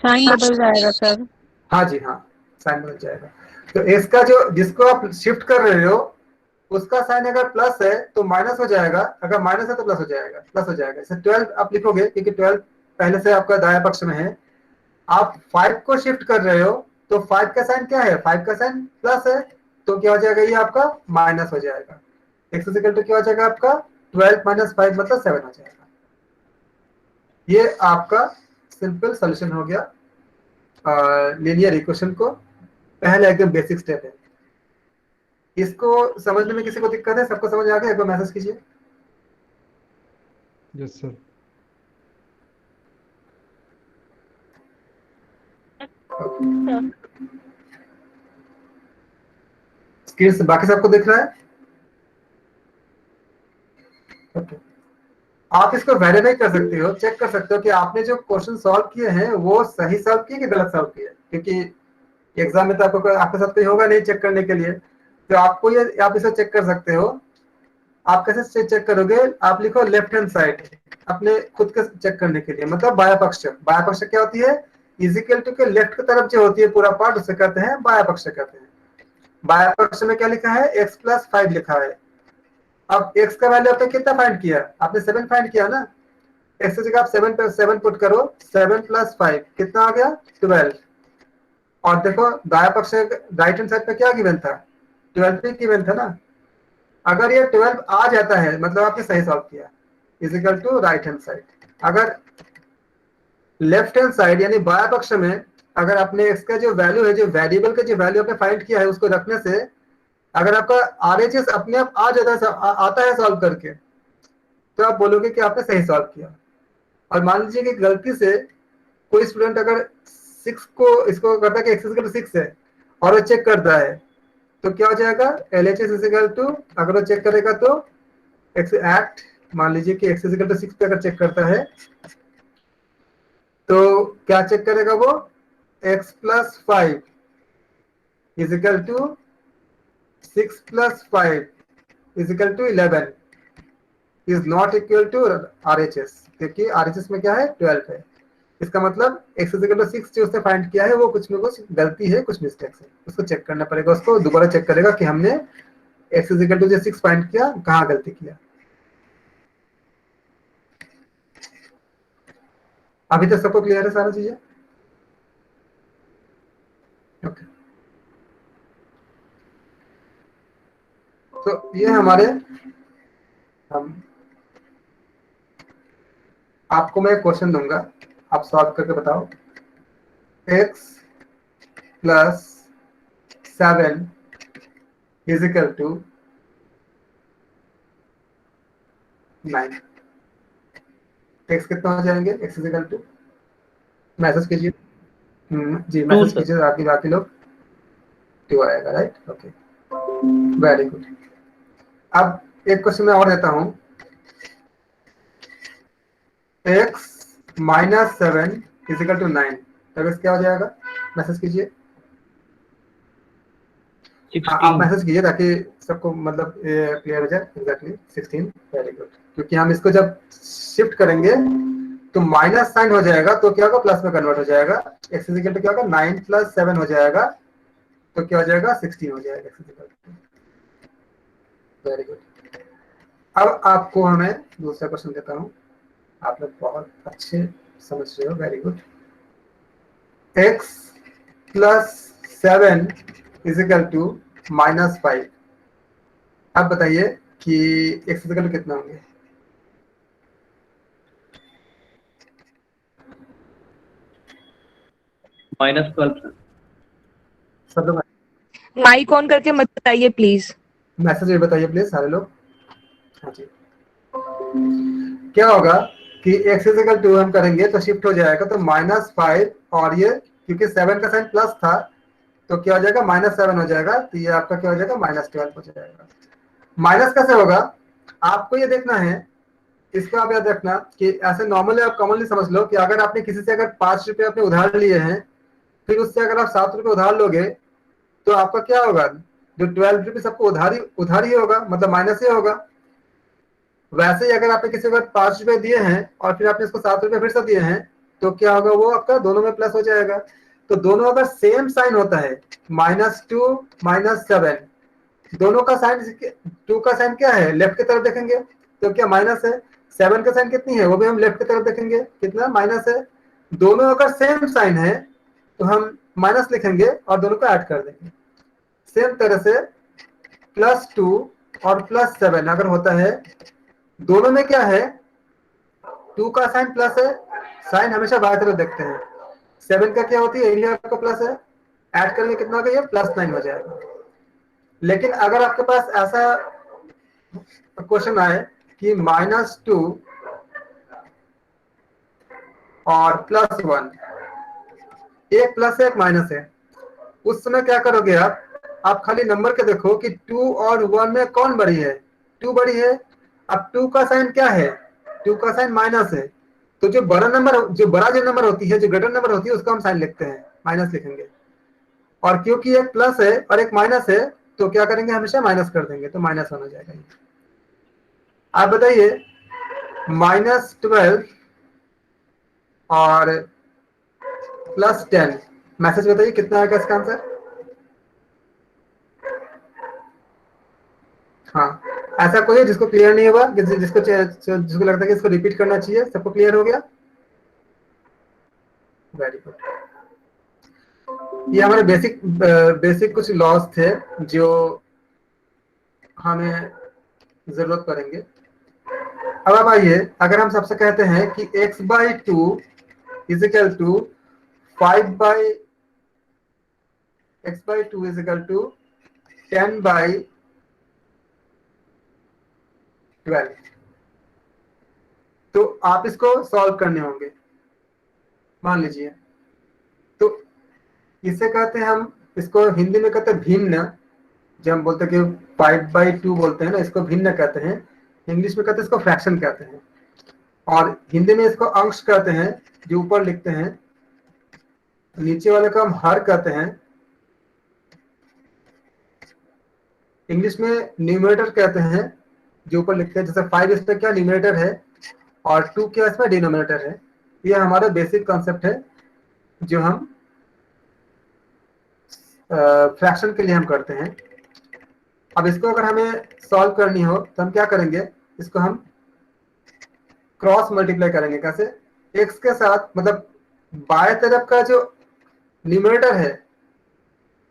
साइन बदल जाएगा सर। हाँ जी, हाँ, साइन बदल जाएगा। तो इसका जो जिसको आप शिफ्ट कर रहे हो उसका साइन अगर प्लस है तो माइनस हो जाएगा, अगर माइनस है तो प्लस हो जाएगा, प्लस हो जाएगा। जैसे 12 आप लिखोगे क्योंकि 12 पहले से आपका दाया पक्ष में है। आप 5 को शिफ्ट कर रहे हो तो 5 का साइन क्या है? 5 का साइन प्लस है, तो क्या हो जाएगा? ये आपका माइनस हो जाएगा। x इक्वल टू क्या हो जाएगा आपका? 12 माइनस 5 मतलब 7 हो जाएगा। ये आपका सिंपल सोल्यूशन हो गया लीनियर इक्वेशन को। पहले एकदम बेसिक स्टेप है। इसको समझने में किसी को दिक्कत है? सबको समझ आ गया? एक बार मैसेज कीजिए। Yes sir. स्क्रीन से बाकी सबको दिख रहा है? ओके। आप इसको वेरीफाई कर सकते हो, चेक कर सकते हो कि आपने जो क्वेश्चन सॉल्व किए हैं वो सही सॉल्व किए कि गलत सॉल्व किए, क्योंकि एग्जाम में तो आपके साथ कोई होगा नहीं चेक करने के लिए, तो आपको ये आप इसे चेक कर सकते हो। आप कैसे चेक करोगे? आप लिखो लेफ्ट हैंड साइड अपने खुद के चेक करने के लिए, मतलब बाया पक्ष। बाया पक्ष क्या होती है? इजिकल टू के लेफ्ट की तरफ जो होती है पूरा पार्ट, उसे कहते हैं बाया पक्ष कहते हैं। बाया पक्ष में क्या लिखा है? x + 5 लिखा है। अब x का वैल्यू आपने कितना फाइंड किया? आपने 7 फाइंड किया ना। x की जगह आप 7 पे 7 पुट करो, 7 + 5 कितना आ गया? 12। और देखो दाया पक्ष राइट हैंड साइड पे क्या गिवन था? 12 पे गिवन था ना। अगर ये 12 आ जाता है मतलब आपने सही सॉल्व किया, equal to right hand side. अगर लेफ्ट हैंड साइड यानी बाया पक्ष में अगर आपने x का जो वैल्यू है, जो वेरिएबल का जो वैल्यू आपने फाइंड किया है, उसको रखने से अगर आपका RHS अपने आप आ जाता है, आता है सॉल्व करके, तो आप बोलोगे कि आपने सही सॉल्व किया। और मान लीजिए कि गलती से कोई स्टूडेंट अगर 6 को इसको करता है कि x = 6 है और वो चेक करता है, तो क्या हो जाएगा? LHS = अगर वो चेक करेगा तो x मान लीजिए कि x = 6 पे अगर चेक करता है तो क्या चेक करेगा वो? x + 5 = 6 + 5 = 11 is not equal to RHS, क्योंकि RHS में क्या है? 12 है। इसका मतलब x = 6 जो उसने फाइंड किया है वो कुछ न कुछ गलती है, कुछ मिस्टेक्स है, उसको चेक करना पड़ेगा। उसको दोबारा चेक करेगा कि हमने x = जो 6 फाइंड किया कहाँ गलती किया। अभी तक सबको क्लियर है सारा चीजें? ओके। तो ये हमारे हम आपको मैं क्वेश्चन दूंगा, आप सॉल्व करके बताओ। x + 7 = 9। x कितना हो जाएंगे? x = मैसेज कीजिए। जी मैसेज कीजिए बाकी लोग। 2 आएगा, राइट? Okay, very good. अब एक क्वेश्चन मैं और देता हूं। x - 7 = 9, तब x क्या हो जाएगा? मैसेज कीजिए। आप मैसेज कीजिए ताकि सबको मतलब क्लियर हो जाए। Exactly 16, very good. क्योंकि हम इसको जब शिफ्ट करेंगे तो माइनस साइन हो जाएगा, तो क्या होगा? प्लस में कन्वर्ट हो जाएगा। x = क्या होगा? 9 + 7 हो जाएगा, तो क्या हो जाएगा? 16 हो जाएगा x = वेरी गुड। अब आपको हमें दूसरा क्वेश्चन देता हूं। आप लोग बहुत अच्छे समझ रहे हो, वेरी गुड। x + 7 = -5। अब बताइए कि x = कितना होंगे? -12। सब लोग माइक ऑन करके मत बताइए प्लीज। मैसेज भी बताइए प्लीज सारे लोग। हाँ जी। क्या होगा कि x = हम करेंगे तो शिफ्ट हो जाएगा तो -5, और ये क्योंकि 7 का साइन प्लस था तो क्या हो जाएगा? -7 हो जाएगा, तो ये आपका क्या हो जाएगा? -12 हो जाएगा। माइनस कैसे होगा? आपको ये देखना है, इसको आप याद रखना कि ऐसे नॉर्मली आप कॉमनली समझ लो कि अगर आपने किसी से अगर 5 रुपए अपने उधार लिए हैं, फिर उससे अगर आप 7 रुपए उधार लोगे तो आपका क्या होगा? जो 12 रुपीज सबको उधार ही होगा, मतलब माइनस ही होगा। वैसे ही अगर आपने किसी को 5 रुपए दिए हैं और फिर आपने इसको 7 रुपए फिर से दिए हैं तो क्या होगा, वो आपका दोनों में प्लस हो जाएगा। तो दोनों अगर सेम साइन होता है, -2 -7, दोनों का साइन, 2 का साइन क्या है, लेफ्ट की तरफ देखेंगे तो क्या माइनस है, 7 का साइन कितनी है, वो भी हम लेफ्ट की तरफ देखेंगे कितना माइनस है। दोनों अगर सेम साइन है तो हम माइनस लिखेंगे और दोनों को ऐड कर देंगे। सेम तरह से +2 और +7 अगर होता है, दोनों में क्या है, 2 का साइन प्लस है, साइन हमेशा बाएं तरफ देखते हैं। 7 का क्या होती है, एरिया आपका प्लस है, ऐड करेंगे कितना होगा, ये +9 हो जाएगा। लेकिन अगर आपके पास ऐसा क्वेश्चन आए कि -2 और +1, एक प्लस है एक माइनस है, उस समय क्या करोगे आप खाली नंबर के देखो कि 2 और 1 में कौन बड़ी है, 2 बड़ी है। अब 2 का साइन क्या है, 2 का साइन माइनस है, तो जो बड़ा नंबर होती है, जो ग्रेटर नंबर होती है, उसको हम साइन लिखते हैं, माइनस लिखेंगे। और क्योंकि एक प्लस है और एक माइनस है तो क्या करेंगे, हमेशा माइनस कर देंगे, तो माइनस होना जाएगा। आप बताइए, -12 और +10, मैसेज बताइए कितना आएगा इसका आंसर। हाँ, ऐसा कोई है जिसको क्लियर नहीं हुआ, जिसको लगता है कि इसको रिपीट करना चाहिए, सबको क्लियर हो गया? Very good. ये हमारे बेसिक कुछ लॉस थे जो हमें जरूरत पड़ेंगे। अब आइए, अगर हम सबसे कहते हैं कि x/2 is equal to 5/, x/2 is equal to 10/12, तो आप इसको सॉल्व करने होंगे। मान लीजिए, तो इसे कहते हैं, हम इसको हिंदी में कहते हैं भिन्न। जब हम बोलते हैं कि 5/2 बोलते हैं ना, इसको भिन्न कहते हैं। इंग्लिश में कहते हैं इसको फ्रैक्शन कहते हैं, और हिंदी में इसको अंश कहते हैं, जो ऊपर लिखते हैं। नीचे वाले को हम हर कहते हैं। इंग्लिश में न्यूमरेटर कहते हैं, जो ऊपर लिखते हैं। जैसे 5 इसमें क्या न्यूमरेटर है और 2 क्या इसमें डिनोमिनेटर है। ये हमारा बेसिक कॉन्सेप्ट है जो हम फ्रैक्शन के लिए हम करते हैं। अब इसको अगर हमें सॉल्व करनी हो तो हम क्या करेंगे, इसको हम क्रॉस मल्टीप्लाई करेंगे। कैसे, x के साथ, मतलब बाएं तरफ का जो न्यूमरेटर है,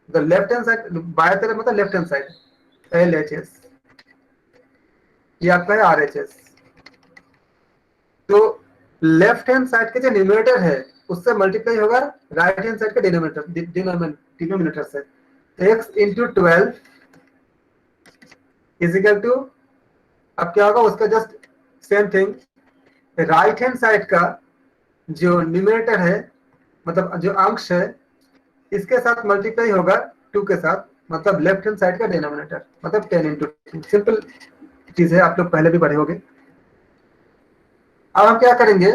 द लेफ्ट हैंड साइड, बाएं तरफ मतलब लेफ्ट हैंड साइड, LHS, ये आपका है RHS। तो लेफ्ट हैंड साइड के जो न्यूमरेटर है उससे मल्टीप्लाई होगा राइट हैंड साइड के डिनोमिनेटर से। x into 12 is equal to, अब क्या होगा, उसका just same thing, right hand side का जो न्यूमरेटर है, मतलब जो अंश है, इसके साथ मल्टीप्लाई होगा 2 के साथ, मतलब लेफ्ट हैंड साइड का डिनोमिनेटर, मतलब 10 इंटू 2। सिंपल चीज है, आप लोग पहले भी पढ़े होंगे। अब हम क्या करेंगे,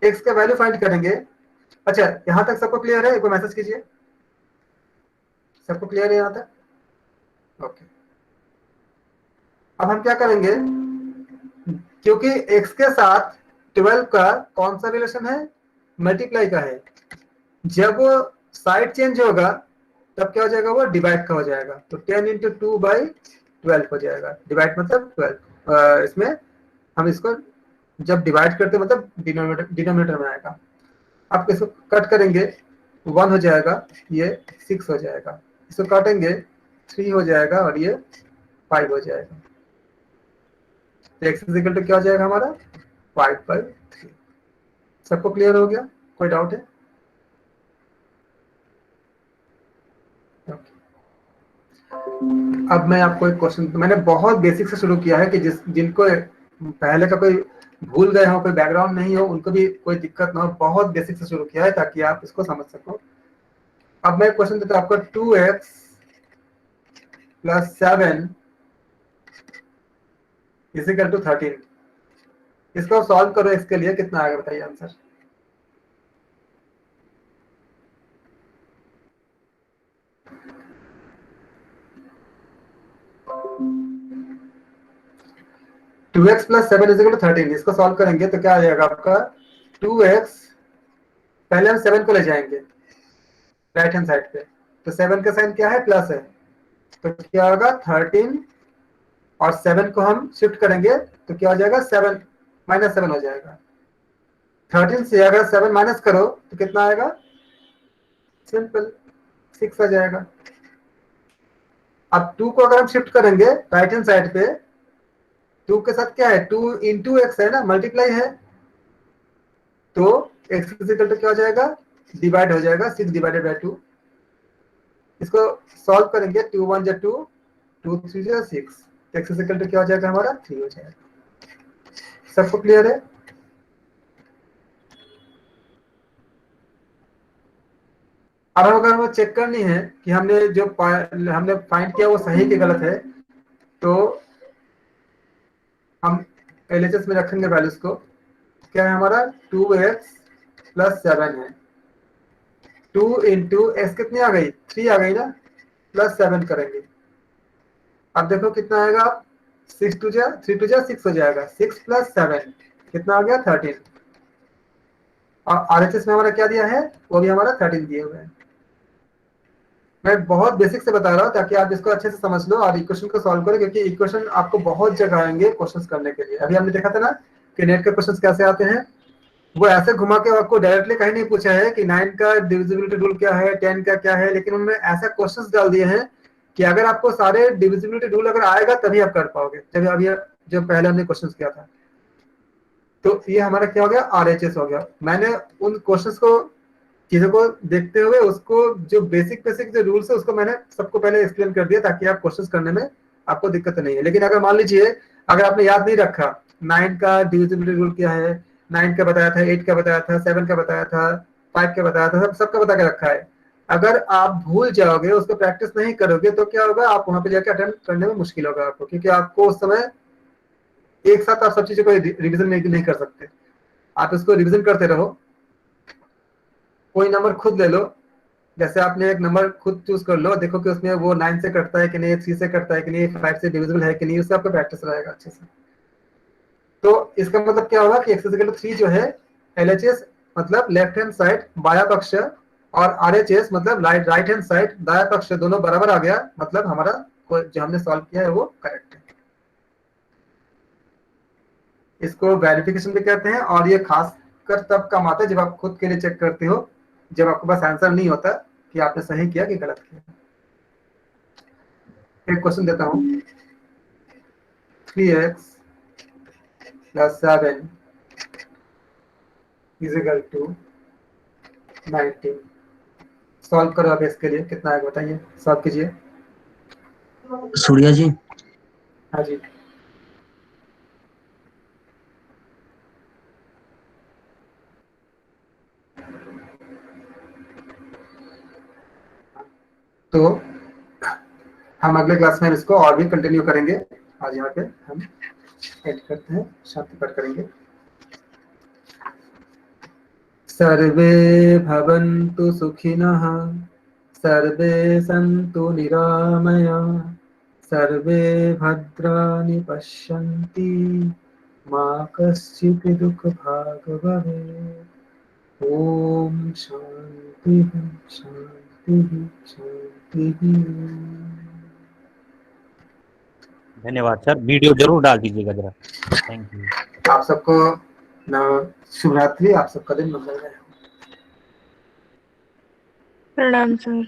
x का वैल्यू फाइंड करेंगे। अच्छा, यहां तक सबको क्लियर है? एक मैसेज कीजिए, सबको क्लियर है यहां तक? ओके। अब हम क्या करेंगे, क्योंकि x के साथ 12 का कौन सा रिलेशन है, मल्टीप्लाई का है। जब वो साइड चेंज होगा तब क्या हो जाएगा, वो डिवाइड का हो जाएगा। तो 10 इंटू 2/12 हो जाएगा। डिवाइड मतलब 12, इसमें हम इसको जब डिवाइड करते मतलब डिनोमिनेटर में आएगा। आप इसको कट करेंगे, 1 हो जाएगा, ये 6 हो जाएगा। इसको काटेंगे, 3 हो जाएगा और ये 5 हो जाएगा। तो x इज इक्वल टू क्या हो जाएगा हमारा, 5/3। सबको क्लियर हो गया? कोई डाउट है? अब मैं आपको एक क्वेश्चन, मैंने बहुत बेसिक से शुरू किया है कि जिनको पहले का कोई भूल गए हो, कोई बैकग्राउंड नहीं हो, उनको भी कोई दिक्कत ना हो। बहुत बेसिक से शुरू किया है ताकि आप इसको समझ सको। अब मैं क्वेश्चन देता हूं आपको, 2x + 7 इज इक्वल टू 13। इसको सॉल्व करो, इसके लिए कितना आएगा बताइए answer. 2x plus 7 is equal to 13। इसको सॉल्व करेंगे तो क्या आ जाएगा आपका 2x, पहले हम 7 को ले जाएंगे राइट हैंड साइड पे, तो 7 का साइन क्या है, प्लस है, तो क्या होगा 13 और 7 को हम शिफ्ट करेंगे तो क्या हो जाएगा 7 -7 हो जाएगा। 13 से अगर 7 माइनस करो तो कितना आएगा, सिंपल 6 आ जाएगा। अब 2 को अगर हम शिफ्ट करेंगे राइट हैंड साइड पे, 2 के साथ क्या है 2 इंटू एक्स है ना, मल्टीप्लाई है, तो x इक्वल टू क्या हो जाएगा, डिवाइड हो जाएगा 6 डिवाइडेड बाय 2। इसको सॉल्व करेंगे 2 1 जा 2, 2 3 जा 6, x इक्वल टू क्या हो जाएगा हमारा 3 हो जाएगा। सबको क्लियर है? अब अगर हमें चेक करनी है कि हमने जो हमने फाइंड किया वो सही कि गलत है, तो हम LHS में रखेंगे वैल्यूज को। क्या है हमारा 2x प्लस 7 है, 2 इंटू एक्स कितनी आ गई 3 आ गई ना, प्लस 7 करेंगे। अब देखो कितना आएगा, 6 2 जा 3 2 जा 6 हो जाएगा, 6 प्लस 7 कितना आ गया 13, और RHS में हमारा क्या दिया है, वो भी हमारा 13 दिए हुए हैं। मैं बहुत बेसिक से बता रहा हूँ ताकि आप इसको अच्छे से समझ लो और इक्वेशन को सॉल्व करो, क्योंकि इक्वेशन आपको बहुत जगह आएंगे क्वेश्चंस करने के लिए। अभी हमने देखा था ना कि नेट के क्वेश्चंस कैसे आते हैं, वो ऐसे घुमा के आपको डायरेक्टली कहीं नहीं पूछा है कि 9 का डिविजिबिलिटी रूल क्या है, 10 का क्या है, लेकिन उन्होंने ऐसा क्वेश्चंस डाल दिए हैं कि अगर आपको सारे डिविजिबिलिटी रूल अगर आएगा तभी आप कर पाओगे। जब अभी जो पहले हमने क्वेश्चन किया था, तो ये हमारा क्या हो गया RHS हो गया। मैंने उन क्वेश्चंस को चीजों को देखते हुए उसको जो बेसिक जो रूल्स है उसको मैंने सबको पहले एक्सप्लेन कर दिया ताकि आप क्वेश्चंस करने में आपको दिक्कत नहीं है। लेकिन अगर मान लीजिए अगर आपने याद नहीं रखा 9 का डिविजिबिलिटी रूल क्या है, 9 का बताया था, 8 का बताया था, 7 का बताया था, 5 का बताया था, सबका बता के रखा है, अगर आप भूल जाओगे उसको प्रैक्टिस नहीं करोगे तो क्या होगा, आप वहां पे जाके अटेंड करने में मुश्किल होगा आपको, क्योंकि आपको उस समय एक साथ आप सब चीजों को रिविजन नहीं कर सकते। आप इसको रिविजन करते रहो। कोई नंबर खुद ले लो, जैसे आपने एक नंबर खुद चूज कर लो, देखो कि उसमें वो 9 से कटता है कि नहीं, 3 से कटता है कि नहीं, 5 से डिविजिबल है कि नहीं, उससे आपका प्रैक्टिस रहेगा अच्छे से। तो इसका मतलब क्या होगा कि x इक्वल टू 3 जो है LHS मतलब लेफ्ट हैंड साइड बाया पक्ष और RHS मतलब राइट हैंड साइड दाया पक्ष दोनों बराबर आ गया, मतलब हमारा जो हमने सॉल्व किया है वो करेक्ट है। इसको वेरिफिकेशन भी कहते हैं, और ये खास कर तब काम आता है जब आप खुद के लिए चेक करते हो, जब आपके पास आंसर नहीं होता कि आपने सही किया कि गलत किया। एक क्वेश्चन देता हूं, 3x plus 7 is equal to 19। Solve करो अब इसके लिए, कितना आएगा बताइए, सॉल्व कीजिए। सूर्या जी, हाँ जी, तो हम अगले क्लास में इसको और भी कंटिन्यू करेंगे। आज यहाँ पे हम एड करते हैं, शांति पाठ करेंगे। सर्वे भवन्तु सुखिनः, सर्वे सन्तु निरामयाः, सर्वे भद्राणि पश्यन्ति, मा कश्चित् दुःखभाग् भवेत्। ओम शांति शांति शांति। धन्यवाद सर, वीडियो जरूर डाल दीजिएगा जरा। Thank you. आप सबको शुभ रात्रि, आप सबका दिन मंगलमय हो। प्रणाम सर।